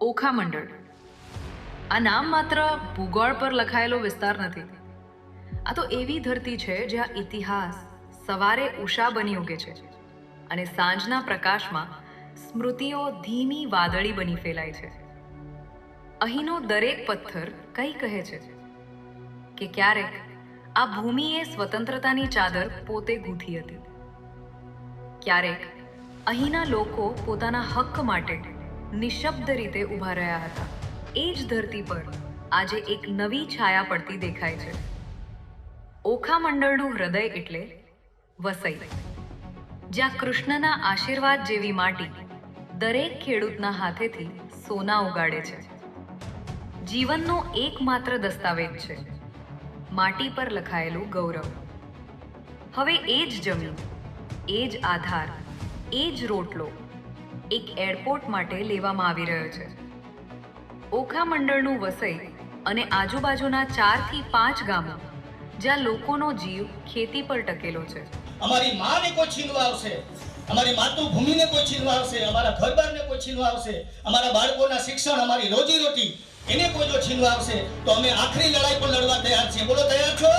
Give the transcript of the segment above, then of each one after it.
ઓખા મંડળ. આ નામ માત્ર ભૂગોળ પર લખાયેલો વિસ્તાર નથી. આ તો એવી ધરતી છે જ્યાં ઇતિહાસ સવારે ઉષા બની ઉગે છે અને સાંજના પ્રકાશમાં સ્મૃતિઓ ધીમી વાદળી બની ફેલાય છે. અહીંનો દરેક પથ્થર કંઈ કહે છે કે ક્યારેક આ ભૂમિએ સ્વતંત્રતાની ચાદર પોતે ગૂંથી હતી. ક્યારેક અહીંના લોકો પોતાના હક માટે નિશબ્દ રીતે ઊભા રહ્યા હતા. એ જ ધરતી પર આજે એક નવી છાયા પડતી દેખાય છે. ઓખા મંડળનું હૃદય એટલે વસઈ, જ્યાં કૃષ્ણના આશીર્વાદ જેવી માટી દરેક ખેડૂતના હાથેથી સોના ઉગાડે છે. જીવનનો એકમાત્ર દસ્તાવેજ છે માટી પર લખાયેલું ગૌરવ. હવે એ જ જમીન, એ જ આધાર, એ જ રોટલો એક એરપોર્ટ માટે લેવામાં આવી રહ્યો છે. ઓખા મંડળનું વસઈ અને આજુબાજુના 4 થી 5 ગામો જ્યાં લોકોનો જીવ ખેતી પર ટકેલો છે. અમારી માને કોઈ છીનવા આવશે, અમારી માતૃભૂમિને કોઈ છીનવા આવશે, અમારા ઘરબારને કોઈ છીનવા આવશે, અમારા બાળકોના શિક્ષણ, અમારી રોજીરોટી એને કોઈ જો છીનવા આવશે તો અમે આખરી લડાઈ પર લડવા તૈયાર છીએ. બોલો, તૈયાર છો?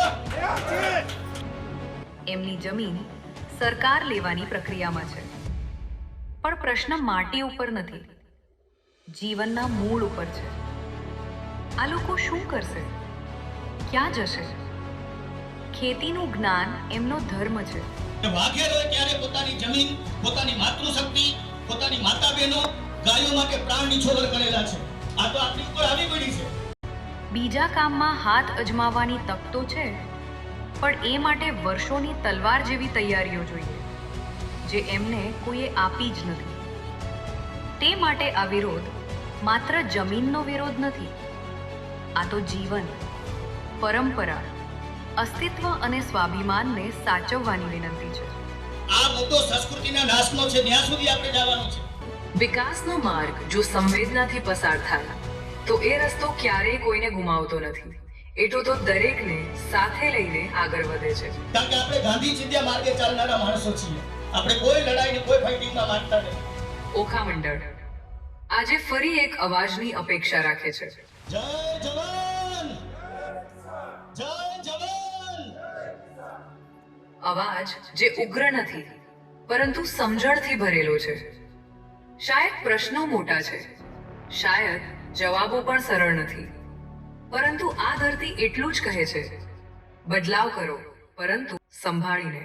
એમની જમીન સરકાર લેવાની પ્રક્રિયામાં છે. પણ પ્રશ્ન માટી ઉપર નથી, જીવનના મૂળ ઉપર છે. આ લોકો શું કરશે? ક્યાં જશે? ખેતીનું જ્ઞાન એમનો ધર્મ છે. વાઘેરોએ ત્યારે પોતાની જમીન, પોતાની માતૃશક્તિ, પોતાની માતા બહેનો, ગાયો માટે પ્રાણ નિછોવર કરેલા છે. આ તો આપણી ઉપર આવી પડી છે. બીજા કામમાં હાથ અજમાવવાની તક તો છે, પણ એ માટે વર્ષોની તલવાર જેવી તૈયારીઓ જોઈએ, જે એમને કોઈએ આપી જ નથી. તે માટે આ વિરોધ માત્ર જમીનનો વિરોધ નથી, આ તો જીવન, પરંપરા, અસ્તિત્વ અને સ્વાભિમાનને સાચવવાની વિનંતી છે. આ મુદ્દો સંસ્કૃતિના નાશનો છે, ત્યાં સુધી આપણે જવાનું છે. વિકાસનો માર્ગ જો સંવેદનાથી પસાર થાય તો એ રસ્તો ક્યારેય કોઈને ગુમાવતો નથી. એટલું તો દરેકને સાથે લઈને આગળ વધે છે. કારણ કે આપણે ગાંધી ચિંધ્યા માર્ગે ચાલનારા માણસો છીએ. આપણે કોઈ લડાઈને કોઈ ફાઇટિંગમાં માંગતા નથી. ઓખા મંડળ આજે ફરી એક અવાજની અપેક્ષા રાખે છે. જય જવાન, જય જવાન. અવાજ જે ઉગ્ર નથી પરંતુ સમજણથી ભરેલો છે. શાયદ પ્રશ્નો મોટા છે, શાયદ જવાબો પણ સરળ નથી, પરંતુ આ ધરતી એટલું જ કહે છે, બદલાવ કરો પરંતુ સંભાળીને.